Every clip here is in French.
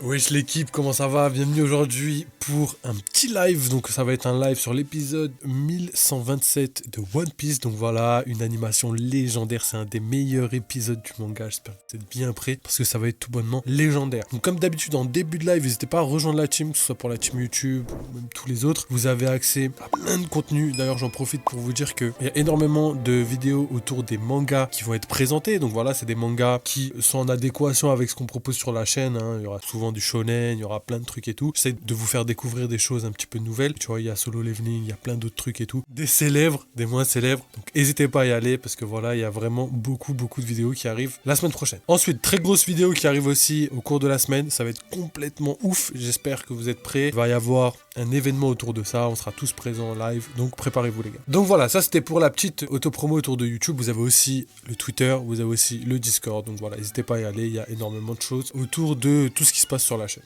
Wesh l'équipe, comment ça va? Bienvenue aujourd'hui pour un petit live. Donc ça va être un live sur l'épisode 1127 de One Piece. Donc voilà, une animation légendaire. C'est un des meilleurs épisodes du manga. J'espère que vous êtes bien prêts parce que ça va être tout bonnement légendaire. Donc comme d'habitude en début de live, n'hésitez pas à rejoindre la team, que ce soit pour la team YouTube ou même tous les autres. Vous avez accès à plein de contenu. D'ailleurs j'en profite pour vous dire qu'il y a énormément de vidéos autour des mangas qui vont être présentés. Donc voilà, c'est des mangas qui sont en adéquation avec ce qu'on propose sur la chaîne. Il y aura souvent du shonen, il y aura plein de trucs et tout. J'essaie de vous faire découvrir des choses un petit peu nouvelles. Tu vois, il y a Solo Leveling, il y a plein d'autres trucs et tout. Des célèbres, des moins célèbres. Donc n'hésitez pas à y aller parce que voilà, il y a vraiment beaucoup de vidéos qui arrivent la semaine prochaine. Ensuite, très grosse vidéo qui arrive aussi au cours de la semaine. Ça va être complètement ouf. J'espère que vous êtes prêts. Il va y avoir un événement autour de ça. On sera tous présents en live. Donc préparez-vous les gars. Donc voilà, ça c'était pour la petite autopromo autour de YouTube. Vous avez aussi le Twitter, vous avez aussi le Discord. Donc voilà, n'hésitez pas à y aller. Il y a énormément de choses autour de tout ce qui se passe sur la chaîne.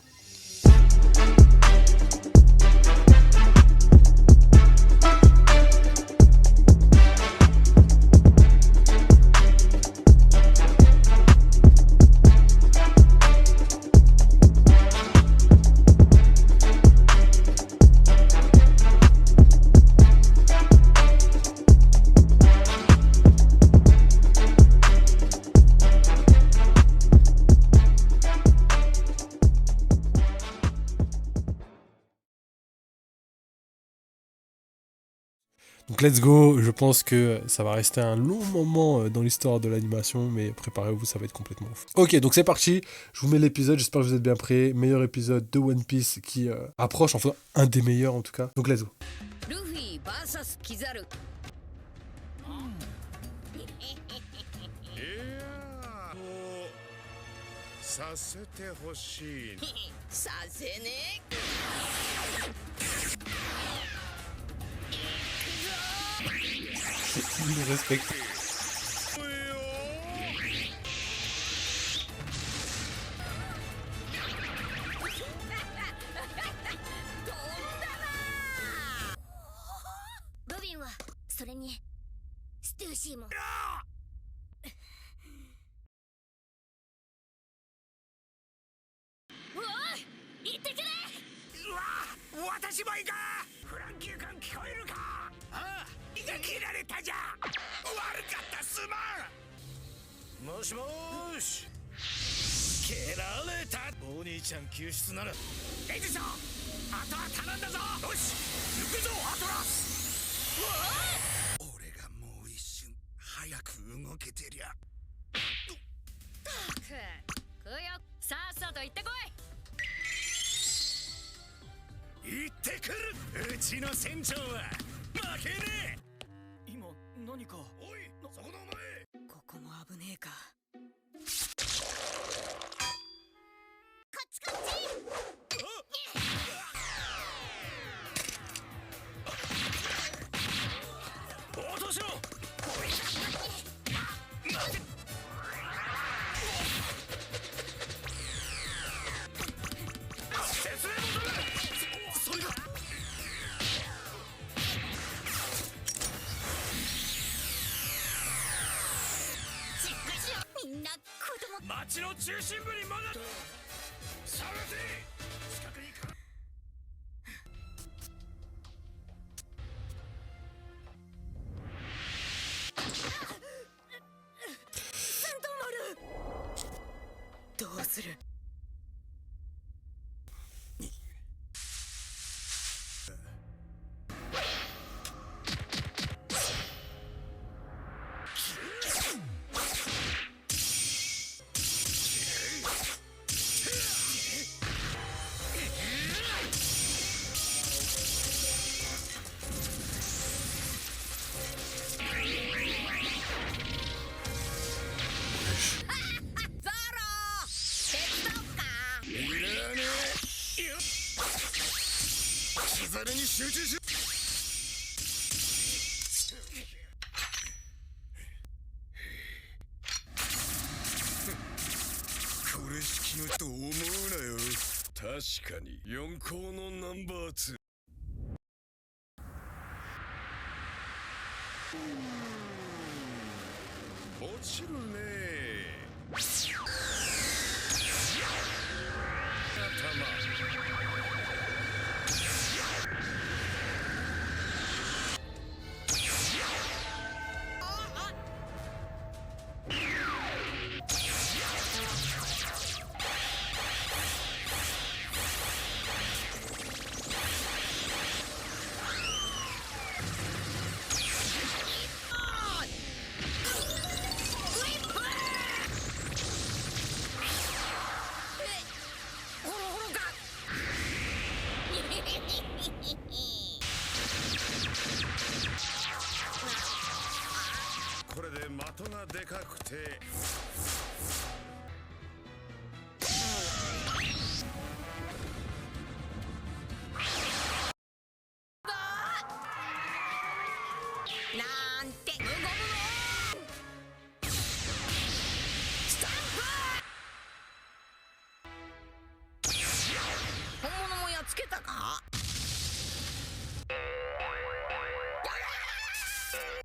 Donc let's go, je pense que ça va rester un long moment dans l'histoire de l'animation, mais préparez-vous, ça va être complètement ouf. Ok, donc c'est parti, je vous mets l'épisode, j'espère que vous êtes bien prêts. Meilleur épisode de One Piece qui approche, enfin un des meilleurs en tout cas. Donc let's go. Luffy vs Kizaru. Il le respecte.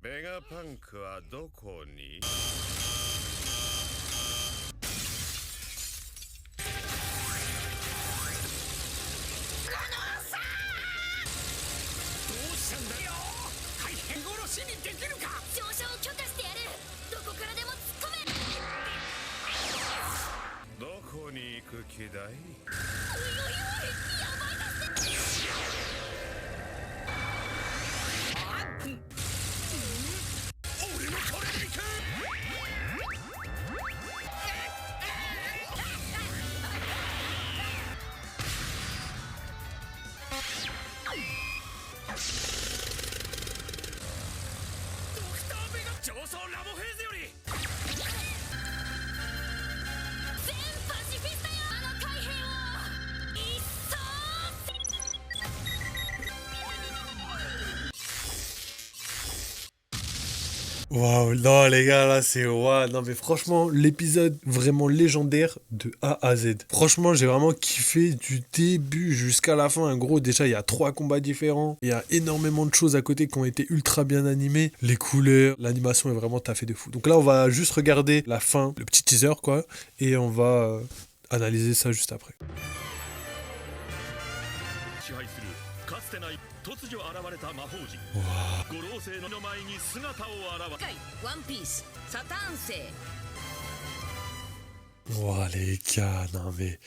ベガパンクはどこに？どうしたんだよ。大変殺しにできるか。乗車を許可してやる。どこからでも突っ込め。どこに行く気だい？おいおいおい、やばいだって。俺もこれで行く。ドクターベガ上層ラボフェーズより全パシフィスタよ、あの海兵を一掃。Waouh, non les gars, là c'est... Waouh, non mais franchement, l'épisode vraiment légendaire de A à Z. Franchement, j'ai vraiment kiffé du début jusqu'à la fin. En gros, déjà, il y a 3 combats différents. Il y a énormément de choses à côté qui ont été ultra bien animées. Les couleurs, l'animation est vraiment taffée de fou. Donc là, on va juste regarder la fin, le petit teaser quoi. Et on va analyser ça juste après. 支配するかつてない突如現れた魔法陣五老星の前に姿を現すワンピースサターン星。 Ouah les gars, non mais...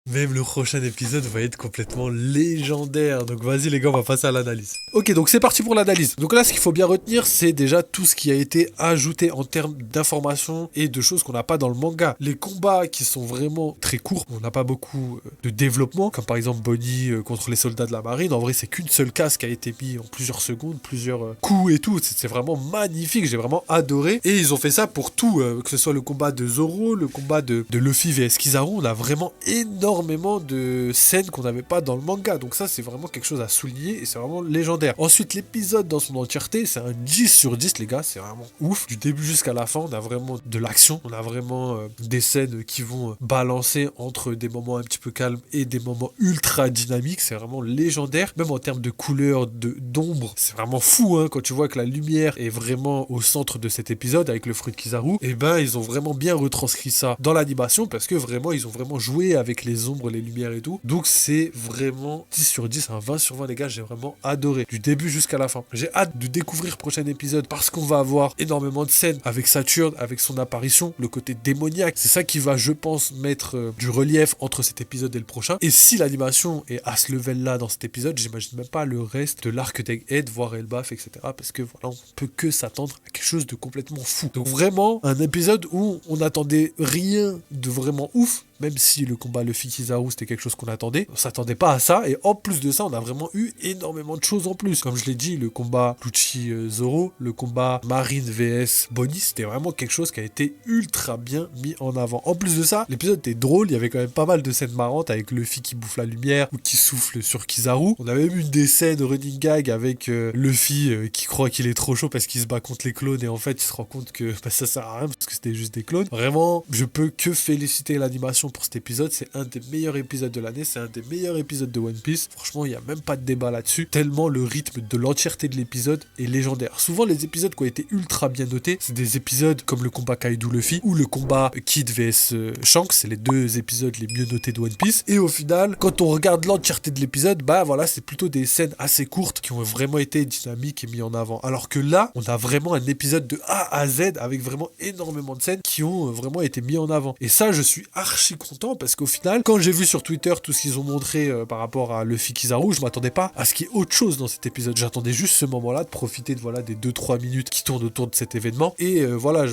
Même le prochain épisode va être complètement légendaire. Donc vas-y les gars, on va passer à l'analyse. Ok, donc c'est parti pour l'analyse. Donc là, ce qu'il faut bien retenir, c'est déjà tout ce qui a été ajouté en termes d'informations et de choses qu'on n'a pas dans le manga. Les combats qui sont vraiment très courts, on n'a pas beaucoup de développement, comme par exemple Bonnie contre les soldats de la marine. En vrai, c'est qu'une seule case qui a été mise en plusieurs secondes, plusieurs coups et tout. C'est vraiment magnifique, j'ai vraiment adoré. Et ils ont fait ça pour tout, que ce soit le combat de Zoro, le combat de Luffy vs Kizaru. On a vraiment énormément de scènes qu'on n'avait pas dans le manga, donc ça c'est vraiment quelque chose à souligner et c'est vraiment légendaire. Ensuite, l'épisode dans son entièreté, c'est un 10 sur 10 les gars, c'est vraiment ouf. Du début jusqu'à la fin, on a vraiment de l'action, on a vraiment des scènes qui vont balancer entre des moments un petit peu calmes et des moments ultra dynamiques, c'est vraiment légendaire. Même en termes de couleurs, d'ombre, c'est vraiment fou hein, quand tu vois que la lumière est vraiment au centre de cet épisode avec le fruit de Kizaru. Et ben ils ont vraiment bien retranscrit ça dans l'animation parce que vraiment ils ont vraiment joué avec les ombres, les lumières et tout. Donc c'est vraiment 10 sur 10, un 20 sur 20 les gars, j'ai vraiment adoré. Du début jusqu'à la fin. J'ai hâte de découvrir le prochain épisode parce qu'on va avoir énormément de scènes avec Saturne, avec son apparition, le côté démoniaque. C'est ça qui va, je pense, mettre du relief entre cet épisode et le prochain. Et si l'animation est à ce level là dans cet épisode, j'imagine même pas le reste de l'arc d'Egghead, voire Elbaf, etc. Parce que voilà, on peut que s'attendre à quelque chose de complètement fou. Donc vraiment, un épisode où on n'attendait rien de vraiment ouf. Même si le combat Luffy Kizaru c'était quelque chose qu'on attendait, on s'attendait pas à ça, et en plus de ça on a vraiment eu énormément de choses en plus. Comme je l'ai dit, le combat Lucci Zoro, le combat Marine vs Bonnie, c'était vraiment quelque chose qui a été ultra bien mis en avant. En plus de ça, l'épisode était drôle, il y avait quand même pas mal de scènes marrantes avec Luffy qui bouffe la lumière ou qui souffle sur Kizaru. On avait même eu des scènes running gag avec Luffy qui croit qu'il est trop chaud parce qu'il se bat contre les clones et en fait il se rend compte que ça sert à rien parce que c'était juste des clones. Vraiment, je peux que féliciter l'animation l'animation pour cet épisode, c'est un des meilleurs épisodes de l'année, c'est un des meilleurs épisodes de One Piece. Franchement, il n'y a même pas de débat là-dessus, tellement le rythme de l'entièreté de l'épisode est légendaire. Souvent, les épisodes qui ont été ultra bien notés, c'est des épisodes comme le combat Kaido-Luffy ou le combat Kid vs Shanks, c'est les deux épisodes les mieux notés de One Piece. Et au final, quand on regarde l'entièreté de l'épisode, bah voilà, c'est plutôt des scènes assez courtes qui ont vraiment été dynamiques et mis en avant. Alors que là, on a vraiment un épisode de A à Z avec vraiment énormément de scènes qui ont vraiment été mis en avant. Et ça, je suis archi content parce qu'au final, quand j'ai vu sur Twitter tout ce qu'ils ont montré par rapport à Luffy Kizaru, je m'attendais pas à ce qu'il y ait autre chose dans cet épisode. J'attendais juste ce moment-là de profiter de voilà des 2-3 minutes qui tournent autour de cet événement. Et voilà,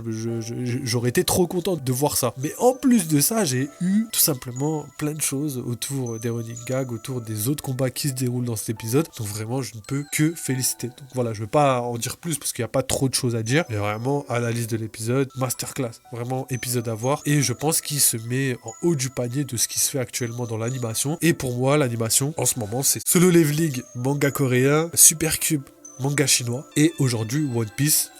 j'aurais été trop content de voir ça. Mais en plus de ça, j'ai eu tout simplement plein de choses autour des running gags, autour des autres combats qui se déroulent dans cet épisode. Donc vraiment, je ne peux que féliciter. Donc voilà, je ne vais pas en dire plus parce qu'il n'y a pas trop de choses à dire. Mais vraiment, analyse de l'épisode, masterclass. Vraiment, épisode à voir. Et je pense qu'il se met en haut du panier de ce qui se fait actuellement dans l'animation. Et pour moi, l'animation, en ce moment, c'est Solo Leveling, manga coréen, Supercube, manga chinois. Et aujourd'hui, One Piece,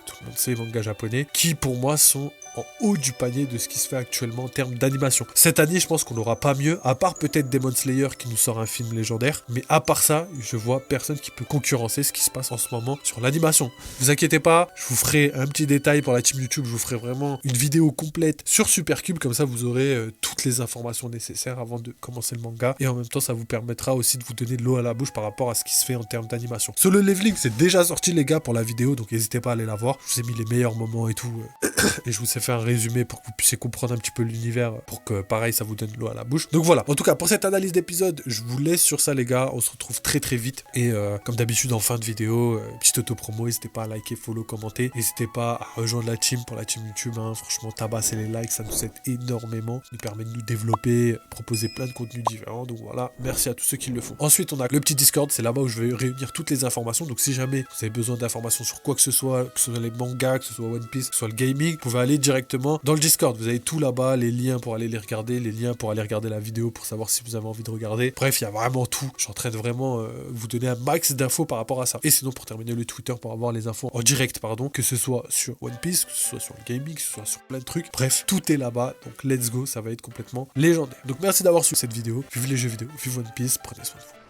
tout le monde sait, manga japonais, qui pour moi sont en haut du panier de ce qui se fait actuellement en termes d'animation. Cette année, je pense qu'on n'aura pas mieux, à part peut-être Demon Slayer qui nous sort un film légendaire, mais à part ça, je vois personne qui peut concurrencer ce qui se passe en ce moment sur l'animation. Vous inquiétez pas, je vous ferai un petit détail pour la team YouTube, je vous ferai vraiment une vidéo complète sur Supercube, comme ça vous aurez toutes les informations nécessaires avant de commencer le manga, et en même temps ça vous permettra aussi de vous donner de l'eau à la bouche par rapport à ce qui se fait en termes d'animation. Solo Leveling, c'est déjà sorti les gars pour la vidéo, donc n'hésitez pas à aller la voir, je vous ai mis les meilleurs moments et tout, et je vous ai fait un résumé pour que vous puissiez comprendre un petit peu l'univers, pour que pareil ça vous donne de l'eau à la bouche. Donc voilà, en tout cas pour cette analyse d'épisode, je vous laisse sur ça les gars, on se retrouve très très vite, et comme d'habitude en fin de vidéo, petite auto-promo, n'hésitez pas à liker, follow, commenter, n'hésitez pas à rejoindre la team pour la team YouTube, hein. Franchement tabassez les likes, ça nous aide énormément, ça nous permet de nous développer, proposer plein de contenus différents, donc voilà, merci à tous ceux qui le font. Ensuite on a le petit Discord, c'est là-bas où je vais réunir toutes les informations, donc si jamais vous avez besoin d'informations sur quoi que ce soit les mangas, que ce soit One Piece, que ce soit le gaming, vous pouvez aller directement dans le Discord, vous avez tout là-bas, les liens pour aller les regarder, les liens pour aller regarder la vidéo pour savoir si vous avez envie de regarder, bref il y a vraiment tout, je suis en train de vraiment vous donner un max d'infos par rapport à ça. Et sinon pour terminer le Twitter pour avoir les infos en direct, que ce soit sur One Piece, que ce soit sur le gaming, que ce soit sur plein de trucs, bref tout est là-bas, donc let's go, ça va être complètement légendaire. Donc merci d'avoir suivi cette vidéo, vive les jeux vidéo, vive One Piece, prenez soin de vous.